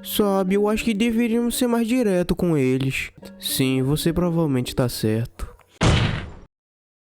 Sabe, eu acho que deveríamos ser mais direto com eles. Sim, você provavelmente tá certo.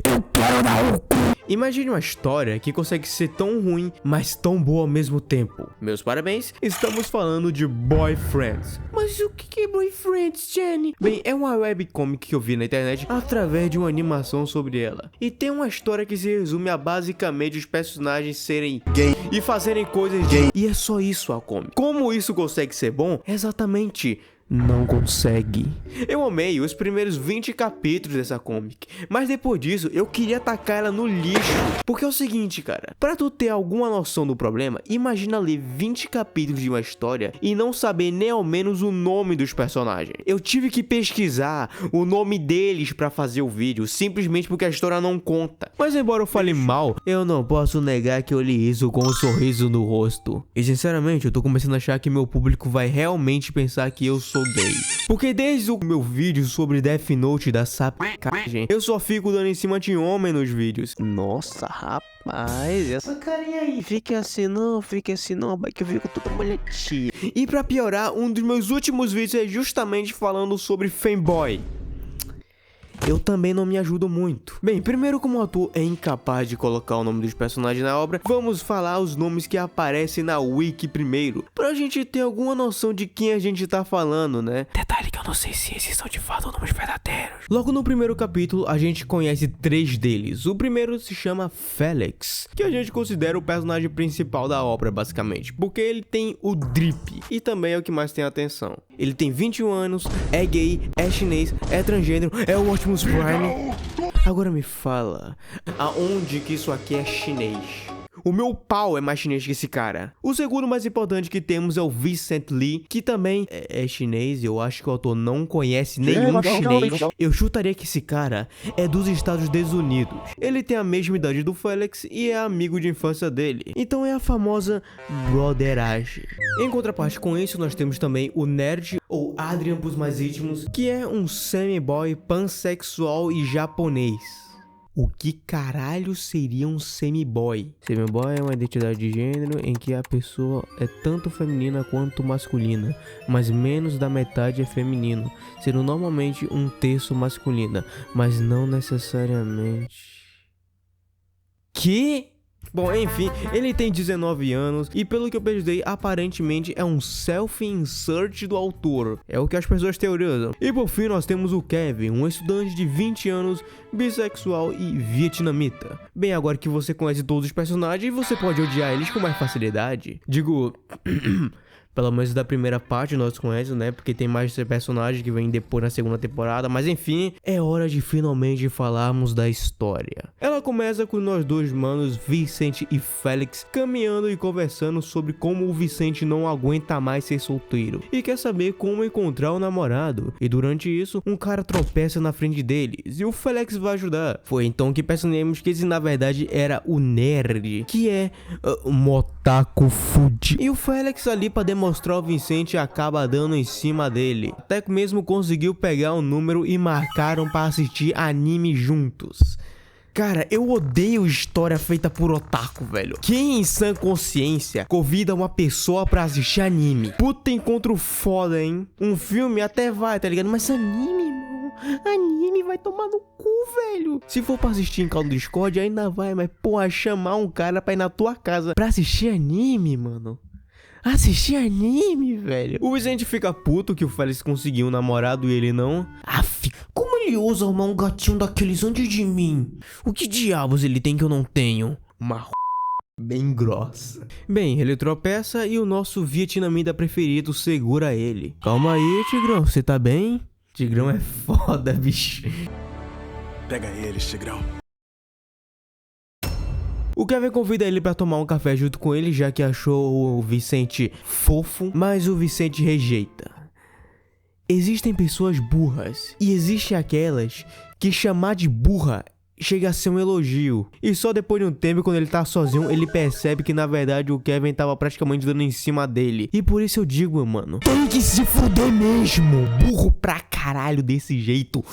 Eu quero dar o cu. Imagine uma história que consegue ser tão ruim, mas tão boa ao mesmo tempo. Meus parabéns, estamos falando de Boyfriends. Mas o que é Boyfriends, Jenny? Bem, é uma webcomic que eu vi na internet através de uma animação sobre ela. E tem uma história que se resume a basicamente os personagens serem gay e fazerem coisas gay. E é só isso a comic. Como isso consegue ser bom? Exatamente. Não consegue. Eu amei os primeiros 20 capítulos dessa comic, mas depois disso eu queria tacar ela no lixo. Porque é o seguinte, cara, pra tu ter alguma noção do problema, imagina ler 20 capítulos de uma história e não saber nem ao menos o nome dos personagens. Eu tive que pesquisar o nome deles pra fazer o vídeo, simplesmente porque a história não conta. Mas embora eu fale mal, eu não posso negar que eu li isso com um sorriso no rosto. E sinceramente, eu tô começando a achar que meu público vai realmente pensar que eu sou gay. Porque desde o meu vídeo sobre Death Note da sapicagem, eu só fico dando em cima de homem nos vídeos. Nossa, rapaz, essa carinha aí, fique assim não, vai que eu fico toda molhadinha. E pra piorar, um dos meus últimos vídeos é justamente falando sobre fanboy. Eu também não me ajudo muito. Bem, primeiro, como o autor é incapaz de colocar o nome dos personagens na obra, vamos falar os nomes que aparecem na wiki primeiro, pra gente ter alguma noção de quem a gente tá falando, né? Detalhe que eu não sei se esses são de fato nomes verdadeiros. Logo no primeiro capítulo, a gente conhece 3 deles. O primeiro se chama Felix, que a gente considera o personagem principal da obra, basicamente, porque ele tem o drip, e também é o que mais tem atenção. Ele tem 21 anos, é gay, é chinês, é transgênero, é o Optimus Prime. Agora me fala, aonde que isso aqui é chinês? O meu pau é mais chinês que esse cara. O segundo mais importante que temos é o Vincent Lee, que também é chinês. Eu acho que o autor não conhece nenhum chinês. Eu chutaria que esse cara é dos Estados Unidos. Ele tem a mesma idade do Felix e é amigo de infância dele. Então é a famosa brotheragem. Em contraparte com isso, nós temos também o Nerd, ou Adrian pros mais íntimos, que é um semi-boy pansexual e japonês. O que caralho seria um semi-boy? Semi-boy é uma identidade de gênero em que a pessoa é tanto feminina quanto masculina, mas menos da metade é feminino, sendo normalmente um terço masculina, mas não necessariamente. Que? Bom, enfim, ele tem 19 anos e pelo que eu pesquisei, aparentemente é um self-insert do autor. É o que as pessoas teorizam. E por fim, nós temos o Kevin, um estudante de 20 anos, bissexual e vietnamita. Bem, agora que você conhece todos os personagens, você pode odiar eles com mais facilidade. Digo... Pelo menos da primeira parte nós conhecemos, né? Porque tem mais personagens que vêm depois na segunda temporada. Mas enfim, é hora de finalmente falarmos da história. Ela começa com nós dois manos, Vicente e Felix, caminhando e conversando sobre como o Vicente não aguenta mais ser solteiro e quer saber como encontrar o namorado. E durante isso, um cara tropeça na frente deles e o Felix vai ajudar. Foi então que percebemos que esse na verdade era o Nerd, que é Motaku Fuji. E o Felix ali pra demonstrar ao Vicente acaba dando em cima dele. Até que mesmo conseguiu pegar um número e marcaram pra assistir anime juntos. Cara, eu odeio história feita por otaku, velho. Quem em sã consciência convida uma pessoa pra assistir anime? Puta encontro foda, hein? Um filme até vai, tá ligado? Mas anime, irmão, anime vai tomar no cu, velho. Se for pra assistir em call do Discord, ainda vai, mas porra, chamar um cara pra ir na tua casa pra assistir anime, mano. Assistir anime, velho. O Vicente fica puto que o Félix conseguiu um namorado e ele não. Aff, como ele ousa arrumar um gatinho daqueles antes de mim? O que diabos ele tem que eu não tenho? Uma bem grossa. Bem, ele tropeça e o nosso vietnamita preferido segura ele. Calma aí, Tigrão, você tá bem? Tigrão é foda, bicho. Pega eles, Tigrão. O Kevin convida ele pra tomar um café junto com ele, já que achou o Vicente fofo, mas o Vicente rejeita. Existem pessoas burras, e existem aquelas que chamar de burra chega a ser um elogio. E só depois de um tempo, quando ele tá sozinho, ele percebe que na verdade o Kevin tava praticamente dando em cima dele. E por isso eu digo, mano, tem que se fuder mesmo, burro pra caralho desse jeito.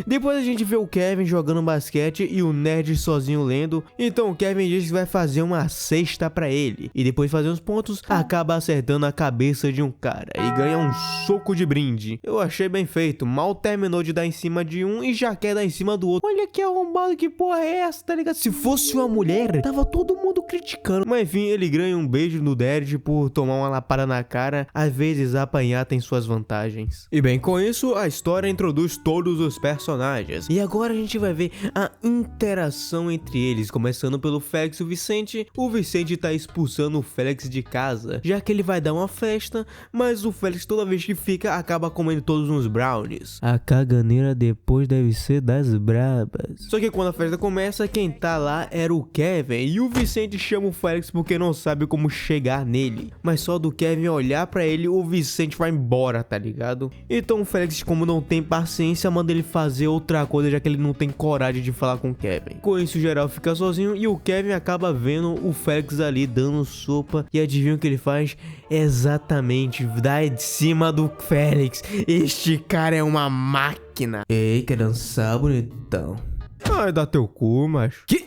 Depois a gente vê o Kevin jogando basquete e o nerd sozinho lendo. Então o Kevin diz que vai fazer uma cesta pra ele. E depois de fazer uns pontos, acaba acertando a cabeça de um cara e ganha um soco de brinde. Eu achei bem feito, mal terminou de dar em cima de um e já quer dar em cima do outro. Olha que arrombado, que porra é essa, tá ligado? Se fosse uma mulher, tava todo mundo criticando. Mas enfim, ele ganha um beijo no nerd por tomar uma lapada na cara. Às vezes apanhar tem suas vantagens. E bem, com isso a história introduz todos os personagens. E agora a gente vai ver a interação entre eles, começando pelo Félix e o Vicente. O Vicente tá expulsando o Félix de casa, já que ele vai dar uma festa, mas o Félix toda vez que fica, acaba comendo todos uns brownies. A caganeira depois deve ser das brabas. Só que quando a festa começa, quem tá lá era o Kevin, e o Vicente chama o Félix porque não sabe como chegar nele. Mas só do Kevin olhar pra ele, o Vicente vai embora, tá ligado? Então o Félix, como não tem paciência, manda ele fazer outra coisa, já que ele não tem coragem de falar com o Kevin. Com isso, o geral fica sozinho e o Kevin acaba vendo o Félix ali dando sopa. E adivinha o que ele faz? Exatamente, dá de cima do Félix. Este cara é uma máquina. Ei, quer dançar, bonitão? Ai, dá teu cu, macho. Que?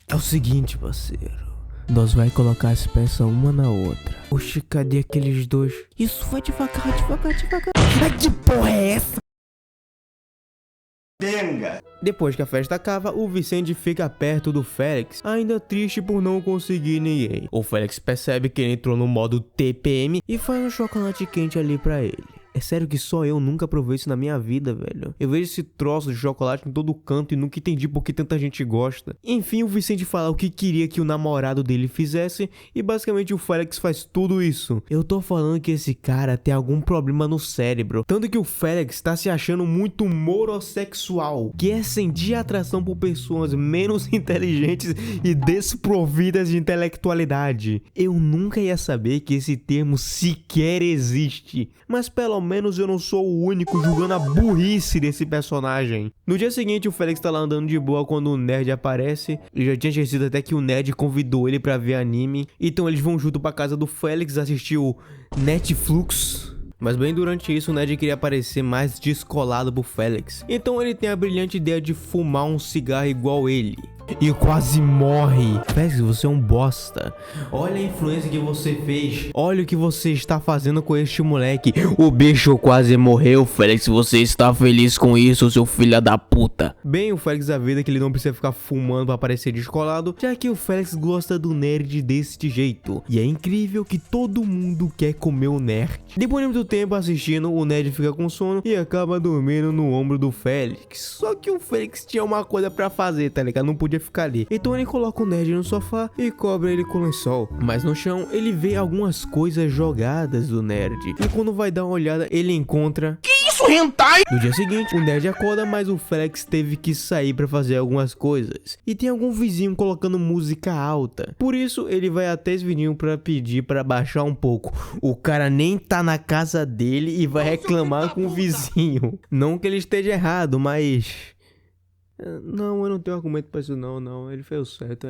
É o seguinte, parceiro. Nós vai colocar as peças uma na outra. Oxi, cadê aqueles dois? Isso, vai devagar, devagar, devagar. Ai, que porra é essa? Benga. Depois que a festa acaba, o Vicente fica perto do Félix, ainda triste por não conseguir ninguém. O Félix percebe que ele entrou no modo TPM e faz um chocolate quente ali pra ele. É sério que só eu nunca provei isso na minha vida, velho. Eu vejo esse troço de chocolate em todo canto e nunca entendi por que tanta gente gosta. Enfim, o Vicente fala o que queria que o namorado dele fizesse e basicamente o Félix faz tudo isso. Eu tô falando que esse cara tem algum problema no cérebro. Tanto que o Félix tá se achando muito morossexual, que é sentir atração por pessoas menos inteligentes e desprovidas de intelectualidade. Eu nunca ia saber que esse termo sequer existe, mas pelo menos eu não sou o único julgando a burrice desse personagem. No dia seguinte, o Félix tá lá andando de boa quando o nerd aparece. Ele já tinha esquecido até que o nerd convidou ele pra ver anime. Então eles vão junto pra casa do Félix assistir o Netflix. Mas bem durante isso, o nerd queria parecer mais descolado pro Félix. Então ele tem a brilhante ideia de fumar um cigarro igual ele. E quase morre. Félix, você é um bosta. Olha a influência que você fez. Olha o que você está fazendo com este moleque. O bicho quase morreu, Félix. Você está feliz com isso, seu filho da puta? Bem, o Félix avisa que ele não precisa ficar fumando pra parecer descolado, já que o Félix gosta do nerd deste jeito. E é incrível que todo mundo quer comer o nerd. Depois de muito tempo assistindo, o nerd fica com sono e acaba dormindo no ombro do Félix. Só que o Félix tinha uma coisa pra fazer, tá ligado? Não podia ficar ali. Então ele coloca o nerd no sofá e cobre ele com lençol. Mas no chão ele vê algumas coisas jogadas do nerd. E quando vai dar uma olhada, ele encontra... Que isso, hentai? No dia seguinte, o nerd acorda, mas o Félix teve que sair pra fazer algumas coisas. E tem algum vizinho colocando música alta. Por isso, ele vai até esse vizinho pra pedir pra baixar um pouco. O cara nem tá na casa dele e vai reclamar com o vizinho. Não que ele esteja errado, mas... Não, eu não tenho argumento pra isso não, ele fez o certo,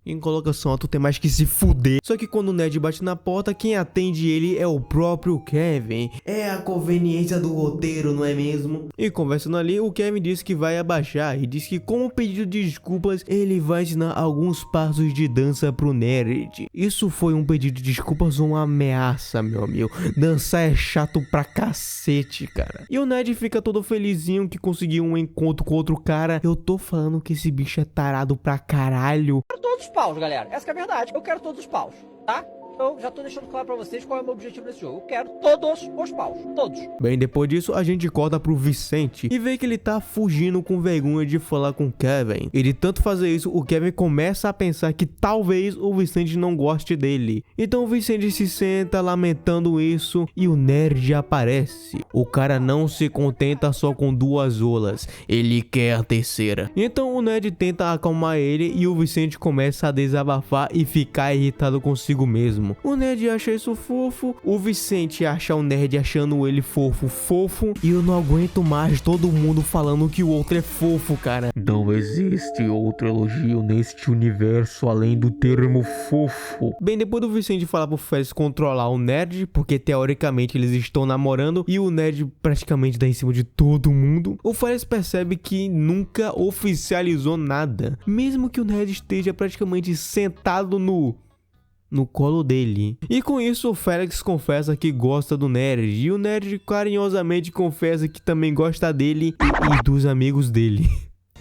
Em colocação, tu tem mais que se fuder. Só que quando o nerd bate na porta, quem atende ele é o próprio Kevin. É a conveniência do roteiro, não é mesmo? E conversando ali, o Kevin disse que vai abaixar e diz que como pedido de desculpas, ele vai ensinar alguns passos de dança pro nerd. Isso foi um pedido de desculpas ou uma ameaça, meu amigo? Dançar é chato pra cacete, cara. E o nerd fica todo felizinho que conseguiu um encontro com outro cara. Eu tô falando que esse bicho é tarado pra caralho. Todos os paus, galera. Essa que é a verdade. Eu quero todos os paus, tá? Eu já tô deixando claro pra vocês qual é o meu objetivo nesse jogo. Eu quero todos os paus. Todos. Bem, depois disso, a gente corta pro Vicente e vê que ele tá fugindo com vergonha de falar com o Kevin. E de tanto fazer isso, o Kevin começa a pensar que talvez o Vicente não goste dele. Então o Vicente se senta lamentando isso e o nerd aparece. O cara não se contenta só com 2 olas, ele quer a terceira. Então o nerd tenta acalmar ele e o Vicente começa a desabafar e ficar irritado consigo mesmo. mesmo. O nerd acha isso fofo, o Vicente acha o nerd achando ele fofo, e eu não aguento mais todo mundo falando que o outro é fofo, cara. Não existe outro elogio neste universo além do termo fofo. Bem, depois do Vicente falar pro Félix controlar o nerd, porque teoricamente eles estão namorando e o nerd praticamente dá em cima de todo mundo, o Félix percebe que nunca oficializou nada, mesmo que o nerd esteja praticamente sentado no colo dele. E com isso o Félix confessa que gosta do nerd, e o nerd carinhosamente confessa que também gosta dele e dos amigos dele.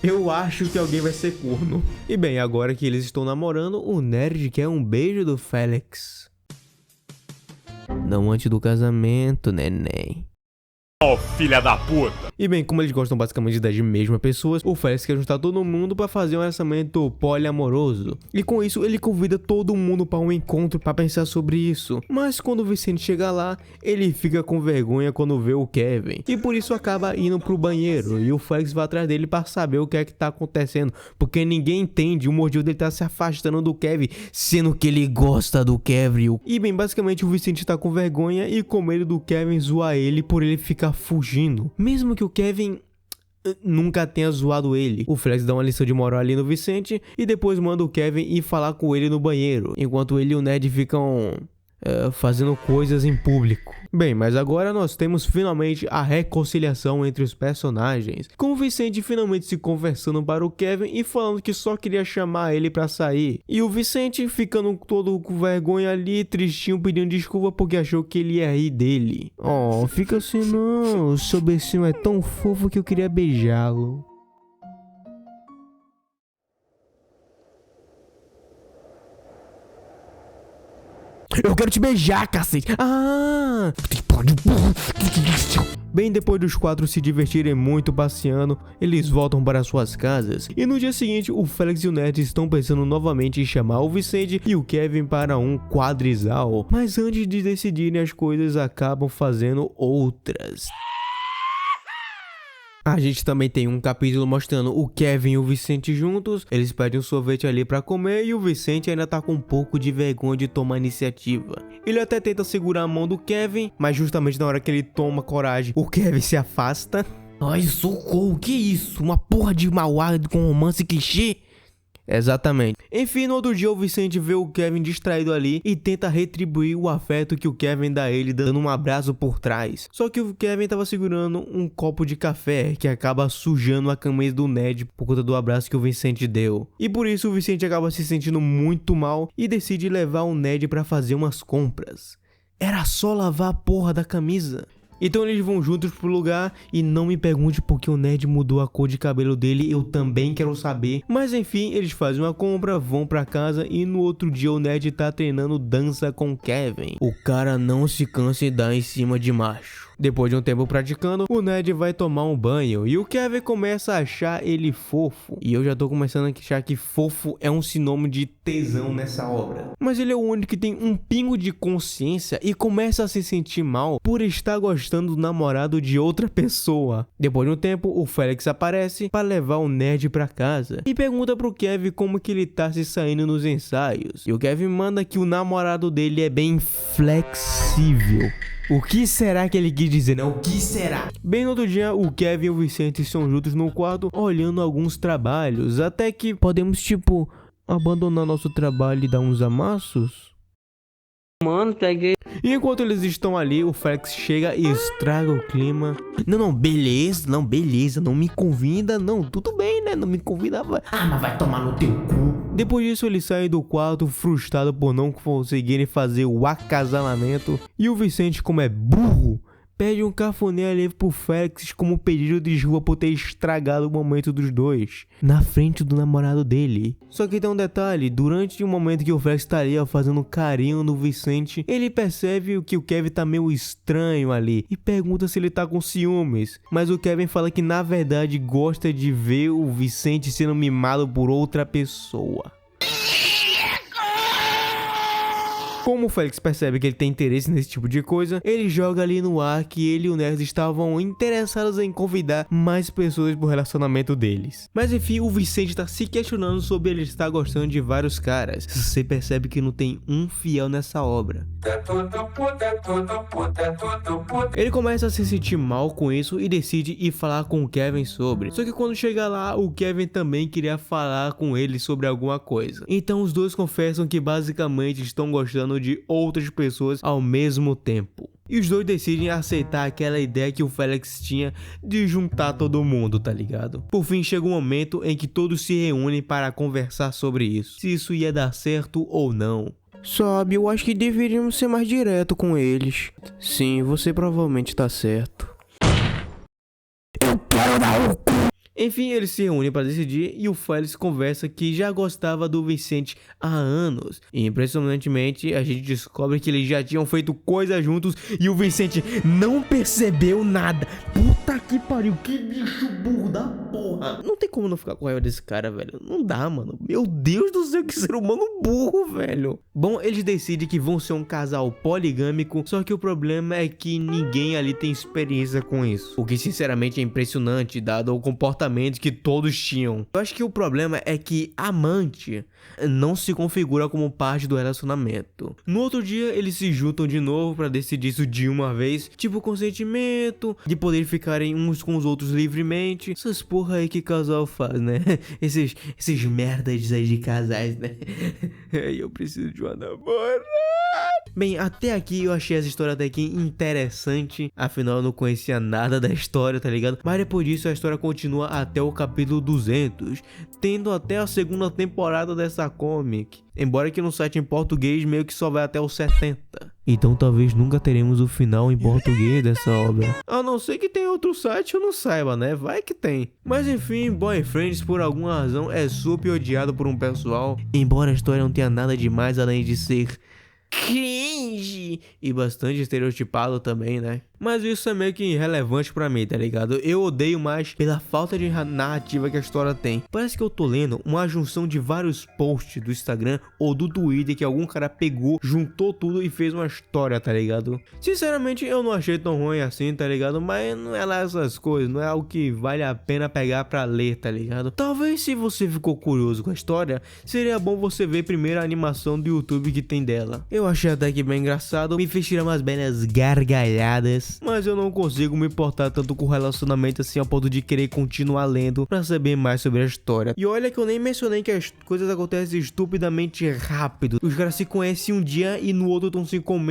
Eu acho que alguém vai ser corno. E bem, agora que eles estão namorando, o nerd quer um beijo do Félix. Não antes do casamento, neném. Ó, filha da puta! E bem, como eles gostam basicamente das mesmas pessoas, o Félix quer juntar todo mundo para fazer um relacionamento poliamoroso. E com isso, ele convida todo mundo para um encontro para pensar sobre isso. Mas quando o Vicente chega lá, ele fica com vergonha quando vê o Kevin. E por isso acaba indo pro banheiro. E o Félix vai atrás dele para saber o que é que tá acontecendo. Porque ninguém entende, o motivo dele tá se afastando do Kevin, sendo que ele gosta do Kevin. E bem, basicamente o Vicente tá com vergonha e com medo do Kevin zoar ele por ele ficar fugindo, mesmo que o Kevin nunca tenha zoado ele. O Félix dá uma lição de moral ali no Vicente e depois manda o Kevin ir falar com ele no banheiro, enquanto ele e o Ned ficam fazendo coisas em público. Bem, mas agora nós temos finalmente a reconciliação entre os personagens, com o Vicente finalmente se conversando para o Kevin e falando que só queria chamar ele pra sair, e o Vicente ficando todo com vergonha ali, tristinho, pedindo desculpa porque achou que ele ia rir dele. Oh, fica assim não, o seu beicinho é tão fofo que eu queria beijá-lo. Eu quero te beijar, cacete. Ah! Bem, depois dos quatro se divertirem muito passeando, eles voltam para suas casas. E no dia seguinte, o Félix e o Ned estão pensando novamente em chamar o Vicente e o Kevin para um quadrisal. Mas antes de decidirem as coisas, acabam fazendo outras. A gente também tem um capítulo mostrando o Kevin e o Vicente juntos. Eles pedem um sorvete ali pra comer e o Vicente ainda tá com um pouco de vergonha de tomar iniciativa. Ele até tenta segurar a mão do Kevin, mas justamente na hora que ele toma coragem, o Kevin se afasta. Ai, socorro, que isso? Uma porra de mauá com romance clichê? Exatamente. Enfim, no outro dia o Vicente vê o Kevin distraído ali e tenta retribuir o afeto que o Kevin dá a ele, dando um abraço por trás. Só que o Kevin tava segurando um copo de café que acaba sujando a camisa do Ned por conta do abraço que o Vicente deu. E por isso o Vicente acaba se sentindo muito mal e decide levar o Ned pra fazer umas compras. Era só lavar a porra da camisa. Então eles vão juntos pro lugar e não me pergunte porque o Ned mudou a cor de cabelo dele, eu também quero saber. Mas enfim, eles fazem uma compra, vão pra casa e no outro dia o Ned tá treinando dança com Kevin. O cara não se cansa e dá em cima de macho. Depois de um tempo praticando, o Ned vai tomar um banho e o Kevin começa a achar ele fofo. E eu já tô começando a achar que fofo é um sinônimo de tesão nessa obra. Mas ele é o único que tem um pingo de consciência e começa a se sentir mal por estar gostando do namorado de outra pessoa. Depois de um tempo, o Félix aparece para levar o Ned pra casa e pergunta pro Kevin como que ele tá se saindo nos ensaios. E o Kevin manda que o namorado dele é bem flexível. O que será que ele quis dizer, né? O que será? Bem, no outro dia, o Kevin e o Vicente estão juntos no quarto, olhando alguns trabalhos, até que podemos, tipo, abandonar nosso trabalho e dar uns amassos? Mano, peguei. E enquanto eles estão ali, o Félix chega e estraga o clima. Não, beleza, não me convida, não, tudo bem, né? Não me convida, mas vai tomar no teu cu. Depois disso, ele sai do quarto frustrado por não conseguirem fazer o acasalamento. E o Vicente, como é burro, pede um cafuné ali pro Félix como pedido de desculpa por ter estragado o momento dos dois, na frente do namorado dele. Só que tem um detalhe, durante o momento que o Félix tá ali fazendo carinho no Vicente, ele percebe que o Kevin tá meio estranho ali e pergunta se ele tá com ciúmes. Mas o Kevin fala que na verdade gosta de ver o Vicente sendo mimado por outra pessoa. Como o Felix percebe que ele tem interesse nesse tipo de coisa, ele joga ali no ar que ele e o Nerd estavam interessados em convidar mais pessoas pro relacionamento deles. Mas enfim, o Vicente tá se questionando sobre ele estar gostando de vários caras. Você percebe que não tem um fiel nessa obra. Ele começa a se sentir mal com isso e decide ir falar com o Kevin sobre. Só que quando chega lá, o Kevin também queria falar com ele sobre alguma coisa. Então os dois confessam que basicamente estão gostando de outras pessoas ao mesmo tempo. E os dois decidem aceitar aquela ideia que o Felix tinha de juntar todo mundo, tá ligado? Por fim, chega um momento em que todos se reúnem para conversar sobre isso. Se isso ia dar certo ou não. Sabe, eu acho que deveríamos ser mais direto com eles. Sim, você provavelmente tá certo. Enfim, eles se reúnem para decidir e o Felix conversa que já gostava do Vicente há anos. E impressionantemente, a gente descobre que eles já tinham feito coisas juntos e o Vicente não percebeu nada. Puta que pariu, que bicho burro da porra. Não tem como não ficar com raiva desse cara, velho. Não dá, mano. Meu Deus do céu, que ser humano burro, velho. Bom, eles decidem que vão ser um casal poligâmico, só que o problema é que ninguém ali tem experiência com isso. O que sinceramente é impressionante, dado o comportamento que todos tinham. Eu acho que o problema é que amante não se configura como parte do relacionamento. No outro dia, eles se juntam de novo pra decidir isso de uma vez, tipo consentimento, de poder ficarem uns com os outros livremente. Essas porra aí que casal faz, né? Esses merdas aí de casais, né? Eu preciso de uma namorada. Bem, até aqui eu achei essa história até aqui interessante. Afinal, eu não conhecia nada da história, tá ligado? Mas depois disso, a história continua até o capítulo 200, tendo até a segunda temporada dessa comic. Embora que no site em português meio que só vai até os 70. Então talvez nunca teremos o final em português dessa obra. A não ser que tenha outro site eu não saiba, né? Vai que tem. Mas enfim, Boyfriends por alguma razão é super odiado por um pessoal. Embora a história não tenha nada demais além de ser cringe e bastante estereotipado também, né? Mas isso é meio que irrelevante pra mim, tá ligado? Eu odeio mais pela falta de narrativa que a história tem. Parece que eu tô lendo uma junção de vários posts do Instagram ou do Twitter que algum cara pegou, juntou tudo e fez uma história, tá ligado? Sinceramente, eu não achei tão ruim assim, tá ligado? Mas não é lá essas coisas, não é algo que vale a pena pegar pra ler, tá ligado? Talvez se você ficou curioso com a história, seria bom você ver primeiro a animação do YouTube que tem dela. Eu achei até que bem engraçado, me fez tirar umas belas gargalhadas. Mas eu não consigo me importar tanto com o relacionamento assim ao ponto de querer continuar lendo pra saber mais sobre a história. E olha que eu nem mencionei que as coisas acontecem estupidamente rápido. Os caras se conhecem um dia e no outro estão se comendo.